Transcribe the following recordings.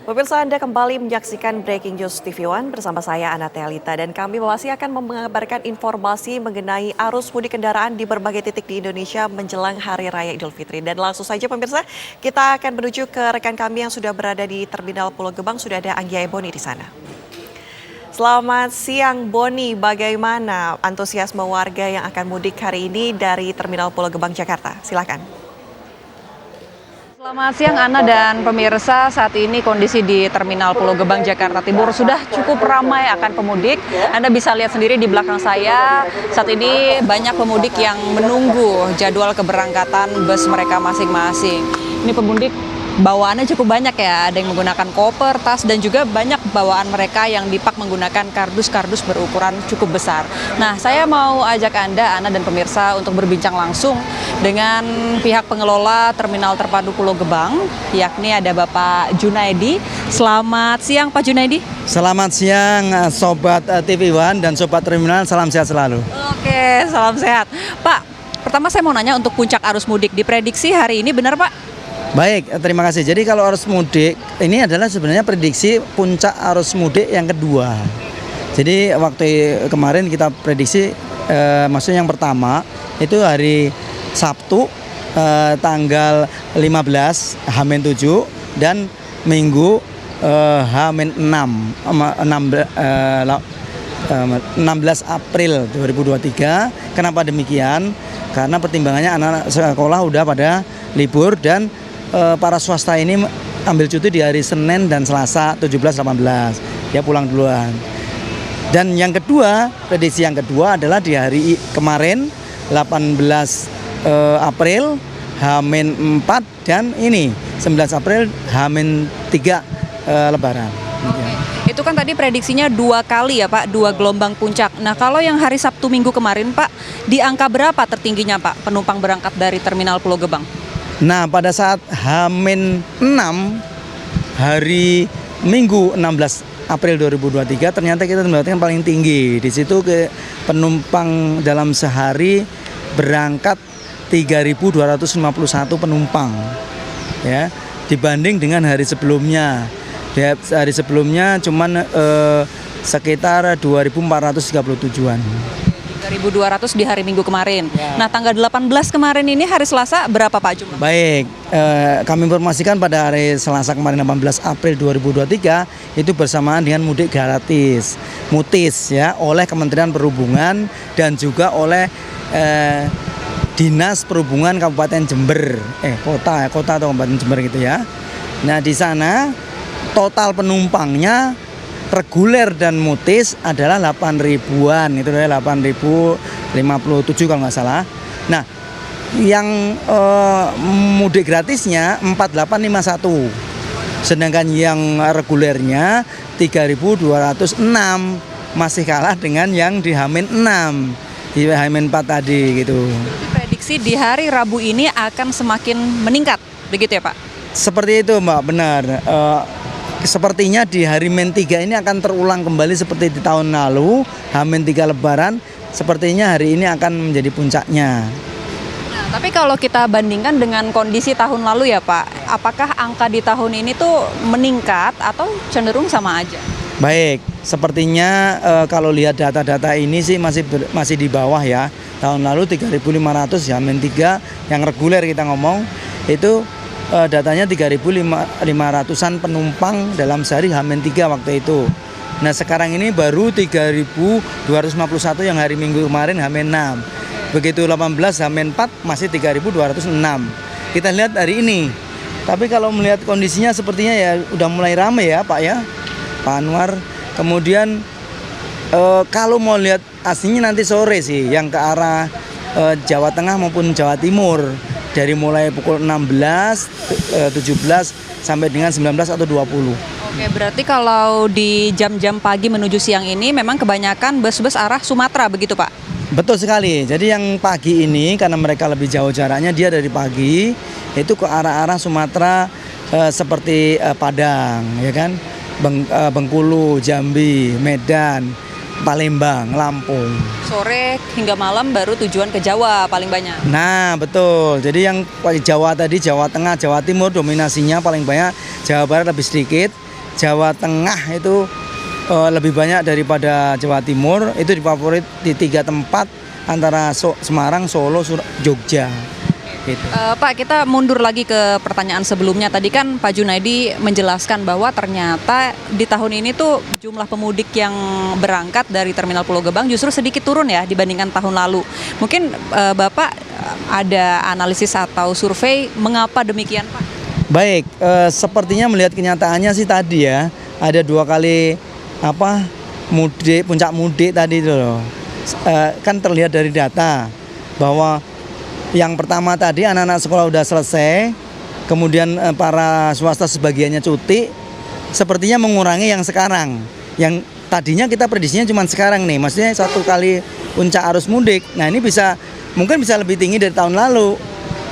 Pemirsa, Anda kembali menyaksikan Breaking News TV One bersama saya Ana Tealita dan kami masih akan mengabarkan informasi mengenai arus mudik kendaraan di berbagai titik di Indonesia menjelang Hari Raya Idul Fitri. Dan langsung saja pemirsa, kita akan menuju ke rekan kami yang sudah berada di Terminal Pulau Gebang, sudah ada Anggia Boni di sana. Selamat siang Boni, bagaimana antusiasme warga yang akan mudik hari ini dari Terminal Pulau Gebang, Jakarta? Silakan. Selamat siang Ana dan pemirsa, saat ini kondisi di Terminal Pulau Gebang, Jakarta Timur sudah cukup ramai akan pemudik. Anda bisa lihat sendiri di belakang saya, saat ini banyak pemudik yang menunggu jadwal keberangkatan bus mereka masing-masing. Ini pemudik bawaannya cukup banyak ya, ada yang menggunakan koper, tas, dan juga banyak bawaan mereka yang dipak menggunakan kardus-kardus berukuran cukup besar. Nah, saya mau ajak Anda, Ana dan pemirsa untuk berbincang langsung dengan pihak pengelola Terminal Terpadu Pulau Gebang, yakni ada Bapak Junaidi. Selamat siang Pak Junaidi. Selamat siang Sobat TV One dan Sobat Terminal, salam sehat selalu. Oke, salam sehat. Pak, pertama saya mau nanya untuk puncak arus mudik, diprediksi hari ini benar Pak? Baik, terima kasih. Jadi kalau arus mudik, ini adalah sebenarnya prediksi puncak arus mudik yang kedua. Jadi waktu kemarin kita prediksi, maksudnya yang pertama, itu hari Sabtu tanggal 15 H-7 dan Minggu H-6 16 April 2023. Kenapa demikian? Karena pertimbangannya anak-anak sekolah udah pada libur dan para swasta ini ambil cuti di hari Senin dan Selasa 17-18. Ya pulang duluan. Dan yang kedua, prediksi yang kedua adalah di hari kemarin 18 April H-4 dan ini 19 April H-3 Lebaran. Oke. Itu kan tadi prediksinya 2 kali ya Pak, 2 gelombang puncak. Nah kalau yang hari Sabtu Minggu kemarin Pak, di angka berapa tertingginya Pak penumpang berangkat dari Terminal Pulau Gebang? Nah pada saat H-6 hari Minggu 16 April 2023 ternyata kita mendapatkan paling tinggi. Di situ ke penumpang dalam sehari berangkat 3.251 penumpang ya, dibanding dengan hari sebelumnya. Hari sebelumnya cuman sekitar 2.437-an. 3.200 di hari Minggu kemarin. Ya. Nah, tanggal 18 kemarin ini hari Selasa berapa Pak jumlah? Baik, kami informasikan pada hari Selasa kemarin 18 April 2023 itu bersamaan dengan mudik gratis, mutis ya, oleh Kementerian Perhubungan dan juga oleh Dinas Perhubungan Kabupaten Jember, kota atau Kabupaten Jember gitu ya. Nah, di sana total penumpangnya reguler dan mutis adalah 8.000-an, itu adalah 8.057 kalau nggak salah. Nah, yang mudik gratisnya 4.851, sedangkan yang regulernya 3.206, masih kalah dengan yang di H-6, di H-4 tadi gitu. Prediksi di hari Rabu ini akan semakin meningkat, begitu ya Pak? Seperti itu Mbak, benar. Sepertinya di hari -3 ini akan terulang kembali seperti di tahun lalu, H-3 Lebaran, sepertinya hari ini akan menjadi puncaknya. Nah, tapi kalau kita bandingkan dengan kondisi tahun lalu ya Pak, apakah angka di tahun ini tuh meningkat atau cenderung sama aja? Baik, sepertinya kalau lihat data-data ini sih masih di bawah ya. Tahun lalu 3.500 ya, H-3 yang reguler kita ngomong, itu datanya 3.500-an penumpang dalam sehari H-3 waktu itu. Nah sekarang ini baru 3.251 yang hari Minggu kemarin H-6. Begitu 18 H-4 masih 3.206. Kita lihat hari ini. Tapi kalau melihat kondisinya sepertinya ya udah mulai ramai ya Pak ya, Pak Anwar. Kemudian kalau mau lihat aslinya nanti sore sih yang ke arah Jawa Tengah maupun Jawa Timur. Dari mulai pukul 16, 17 sampai dengan 19 atau 20. Oke, berarti kalau di jam-jam pagi menuju siang ini memang kebanyakan bus-bus arah Sumatera begitu Pak? Betul sekali. Jadi yang pagi ini karena mereka lebih jauh jaraknya, dia dari pagi itu ke arah-arah Sumatera seperti Padang, ya kan, Bengkulu, Jambi, Medan, Palembang, Lampung. Sore hingga malam baru tujuan ke Jawa paling banyak. Nah betul. Jadi yang Jawa tadi, Jawa Tengah, Jawa Timur dominasinya paling banyak. Jawa Barat lebih sedikit. Jawa Tengah itu lebih banyak daripada Jawa Timur. Itu difavorit di 3 tempat antara Semarang, Solo, Jogja. Gitu. Pak, kita mundur lagi ke pertanyaan sebelumnya. Tadi kan Pak Junaidi menjelaskan bahwa ternyata di tahun ini tuh jumlah pemudik yang berangkat dari Terminal Pulau Gebang justru sedikit turun ya dibandingkan tahun lalu. Mungkin Bapak ada analisis atau survei mengapa demikian, Pak? Baik, sepertinya melihat kenyataannya sih tadi ya, ada 2 kali puncak mudik tadi itu loh. Kan terlihat dari data bahwa yang pertama tadi anak-anak sekolah udah selesai, kemudian para swasta sebagiannya cuti, sepertinya mengurangi yang sekarang. Yang tadinya kita prediksinya cuma sekarang nih, maksudnya 1 kali puncak arus mudik. Nah ini mungkin bisa lebih tinggi dari tahun lalu.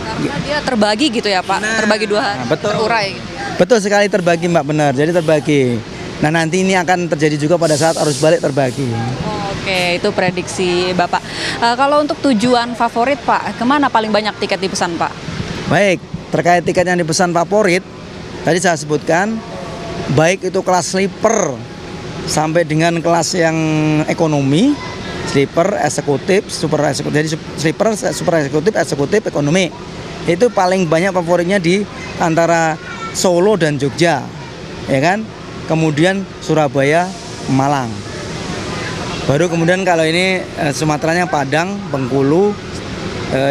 Karena dia terbagi gitu ya Pak, terbagi 2 hari, betul. terurai gitu ya. Betul sekali terbagi Mbak, benar, jadi terbagi. Nah nanti ini akan terjadi juga pada saat arus balik terbagi. Oke, itu prediksi Bapak. Kalau untuk tujuan favorit Pak, kemana paling banyak tiket dipesan Pak? Baik, terkait tiket yang dipesan favorit, tadi saya sebutkan, baik itu kelas sleeper sampai dengan kelas yang ekonomi, sleeper, eksekutif, super eksekutif. Jadi sleeper, super eksekutif, ekonomi. Itu paling banyak favoritnya di antara Solo dan Jogja, ya kan? Kemudian Surabaya, Malang. Baru kemudian kalau ini Sumateranya Padang, Bengkulu,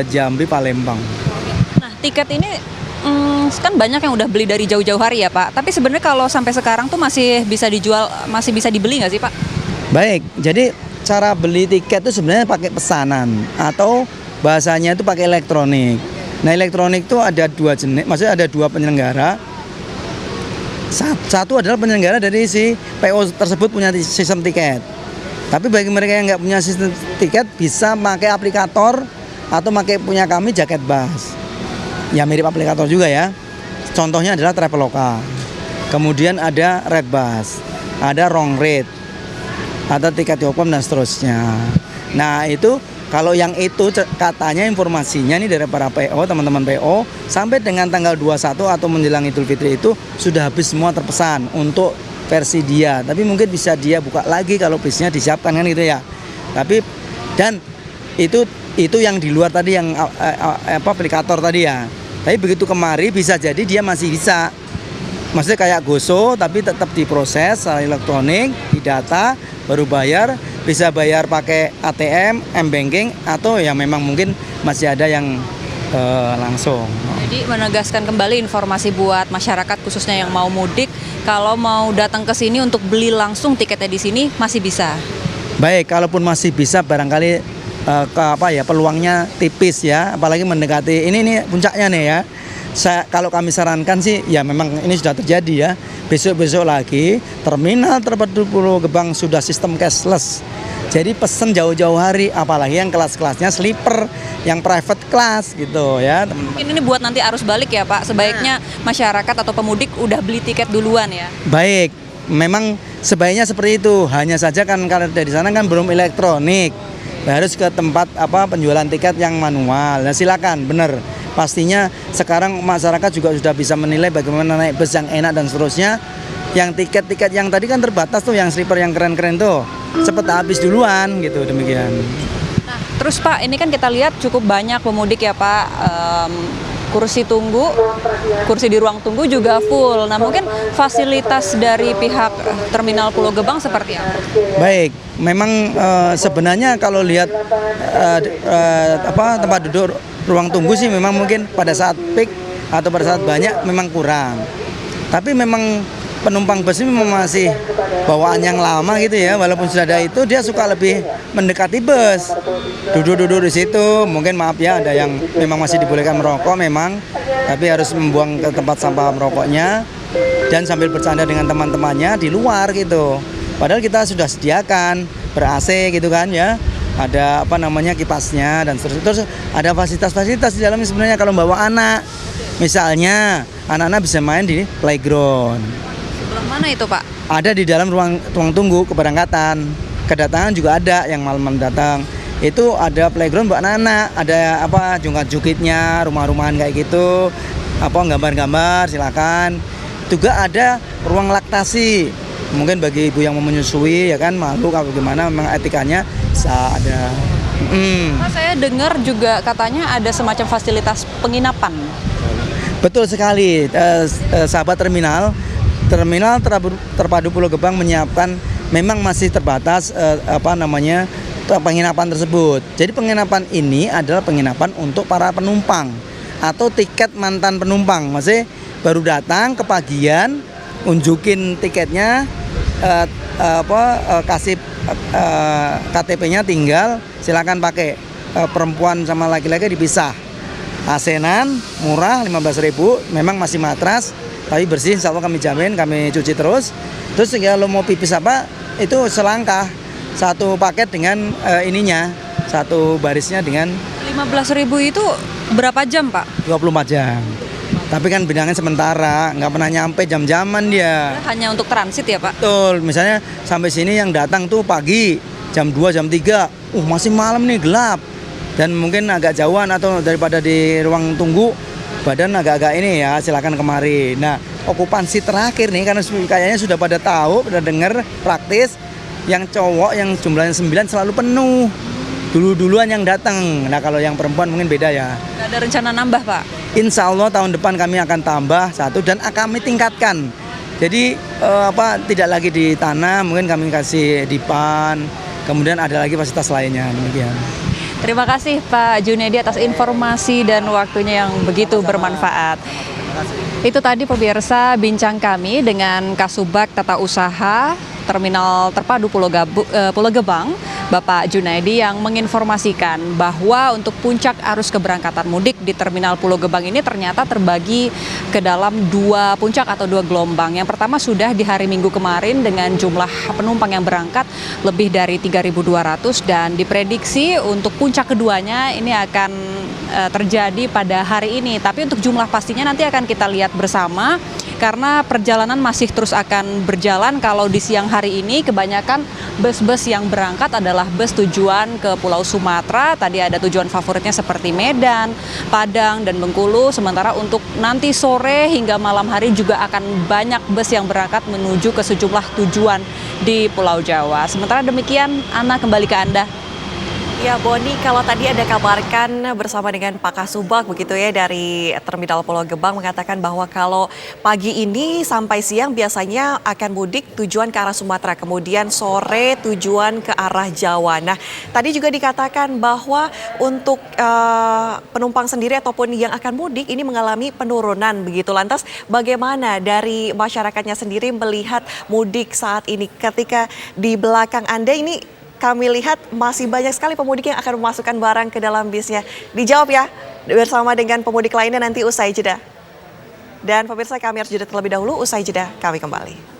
Jambi, Palembang. Nah, tiket ini kan banyak yang udah beli dari jauh-jauh hari ya Pak. Tapi sebenarnya kalau sampai sekarang tuh masih bisa dijual, masih bisa dibeli nggak sih Pak? Baik, jadi cara beli tiket itu sebenarnya pakai pesanan atau bahasanya itu pakai elektronik. Nah elektronik itu ada 2 jenis, maksudnya ada 2 penyelenggara. Satu adalah penyelenggara dari si PO tersebut punya sistem tiket. Tapi bagi mereka yang nggak punya sistem tiket bisa pakai aplikator atau punya kami Jaket Bus. Ya mirip aplikator juga ya. Contohnya adalah Traveloka. Kemudian ada Redbus, ada Wrong Rate, ada Tiket.com dan seterusnya. Nah itu kalau yang itu katanya informasinya nih dari para PO, teman-teman PO sampai dengan tanggal 21 atau menjelang Idul Fitri itu sudah habis semua terpesan untuk versi dia, tapi mungkin bisa dia buka lagi kalau bisnya disiapkan kan gitu ya. Tapi dan itu yang di luar tadi yang aplikator tadi ya. Tapi begitu kemari bisa jadi dia masih bisa, maksudnya kayak GoSo tapi tetap diproses secara elektronik, didata, baru bayar. Bisa bayar pakai ATM, M-Banking atau ya memang mungkin masih ada yang langsung. Jadi menegaskan kembali informasi buat masyarakat khususnya yang mau mudik, kalau mau datang ke sini untuk beli langsung tiketnya di sini masih bisa. Baik, kalaupun masih bisa barangkali peluangnya tipis ya, apalagi mendekati ini puncaknya nih ya. Kalau kami sarankan sih ya memang ini sudah terjadi ya. Besok-besok lagi terminal terpadu Pulau Gebang sudah sistem cashless. Jadi pesen jauh-jauh hari, apalagi yang kelas-kelasnya sleeper, yang private class gitu ya. Mungkin ini buat nanti arus balik ya Pak, sebaiknya masyarakat atau pemudik udah beli tiket duluan ya. Baik, memang sebaiknya seperti itu. Hanya saja kan kalau dari sana kan belum elektronik, harus ke tempat penjualan tiket yang manual. Nah silakan, bener. Pastinya sekarang masyarakat juga sudah bisa menilai bagaimana naik bus yang enak dan seterusnya. Yang tiket-tiket yang tadi kan terbatas tuh, yang sleeper yang keren-keren tuh cepet habis duluan gitu, demikian. Nah, terus Pak, ini kan kita lihat cukup banyak pemudik ya Pak, kursi di ruang tunggu juga full. Nah mungkin fasilitas dari pihak Terminal Pulau Gebang seperti apa? Baik, memang sebenarnya kalau lihat tempat duduk ruang tunggu sih memang mungkin pada saat peak atau pada saat banyak memang kurang. Tapi memang penumpang bus ini memang masih bawaan yang lama gitu ya, walaupun sudah ada itu dia suka lebih mendekati bus, duduk di situ. Mungkin maaf ya, ada yang memang masih dibolehkan merokok memang, tapi harus membuang ke tempat sampah merokoknya dan sambil bercanda dengan teman-temannya di luar gitu. Padahal kita sudah sediakan ber-AC gitu kan ya, ada kipasnya dan seterusnya. Terus ada fasilitas-fasilitas di dalamnya sebenarnya kalau bawa anak, misalnya anak-anak bisa main di playground. Mana itu Pak? Ada di dalam ruang tunggu keberangkatan. Kedatangan juga ada yang malam-malam datang. Itu ada playground buat anak-anak, ada jungkat-jukitnya, rumah-rumahan kayak gitu. Gambar-gambar silakan. Juga ada ruang laktasi. Mungkin bagi ibu yang mau menyusui ya kan malu kalau gimana memang etikanya bisa ada. Pak, saya dengar juga katanya ada semacam fasilitas penginapan. Betul sekali, sahabat terminal terpadu Pulau Gebang menyiapkan memang masih terbatas penginapan tersebut. Jadi penginapan ini adalah penginapan untuk para penumpang atau tiket mantan penumpang. Masih baru datang kepagian, unjukin tiketnya, kasih KTP-nya tinggal, silakan pakai. Perempuan sama laki-laki dipisah. Asenan murah 15.000, memang masih matras tapi bersih, insya Allah kami jamin, kami cuci terus. Terus kalau mau pipis apa itu selangkah, satu paket dengan ininya, satu barisnya dengan 15.000 itu berapa jam, Pak? 24 jam. Tapi kan bilangnya sementara, nggak pernah nyampe jam-jaman dia. Hanya untuk transit ya, Pak? Betul, misalnya sampai sini yang datang tuh pagi, jam 2, jam 3, masih malam nih, gelap. Dan mungkin agak jauhan atau daripada di ruang tunggu, badan agak-agak ini ya, silakan kemari. Nah, okupansi terakhir nih, karena kayaknya sudah pada tahu, pada dengar praktis, yang cowok yang jumlahnya 9 selalu penuh. Duluan yang datang. Nah, kalau yang perempuan mungkin beda ya. Nggak ada rencana nambah, Pak? Insya Allah tahun depan kami akan tambah satu dan akan kami tingkatkan. Jadi tidak lagi di tanah, mungkin kami kasih dipan, kemudian ada lagi fasilitas lainnya, demikian. Terima kasih Pak Junedi atas informasi dan waktunya yang begitu bermanfaat. Itu tadi pemirsa bincang kami dengan Kasubag Tata Usaha Terminal Terpadu Pulau Gebang, Bapak Junedi, yang menginformasikan bahwa untuk puncak arus keberangkatan mudik di Terminal Pulau Gebang ini ternyata terbagi ke dalam 2 puncak atau 2 gelombang. Yang pertama sudah di hari Minggu kemarin dengan jumlah penumpang yang berangkat lebih dari 3.200 dan diprediksi untuk puncak keduanya ini akan terjadi pada hari ini. Tapi untuk jumlah pastinya nanti akan kita lihat bersama karena perjalanan masih terus akan berjalan. Kalau di siang hari ini kebanyakan bus-bus yang berangkat adalah bus tujuan ke Pulau Sumatera. Tadi ada tujuan favoritnya seperti Medan, Padang, dan Bengkulu. Sementara untuk nanti sore hingga malam hari juga akan banyak bus yang berangkat menuju ke sejumlah tujuan di Pulau Jawa. Sementara demikian, Ana kembali ke Anda. Ya Boni, kalau tadi Anda kabarkan bersama dengan Pak Kasubag begitu ya dari Terminal Pulau Gebang mengatakan bahwa kalau pagi ini sampai siang biasanya akan mudik tujuan ke arah Sumatera, kemudian sore tujuan ke arah Jawa. Nah, tadi juga dikatakan bahwa untuk penumpang sendiri ataupun yang akan mudik ini mengalami penurunan begitu. Lantas bagaimana dari masyarakatnya sendiri melihat mudik saat ini ketika di belakang Anda ini kami lihat masih banyak sekali pemudik yang akan memasukkan barang ke dalam bisnya. Dijawab ya bersama dengan pemudik lainnya nanti usai jeda. Dan pemirsa, kami harus jeda terlebih dahulu, usai jeda kami kembali.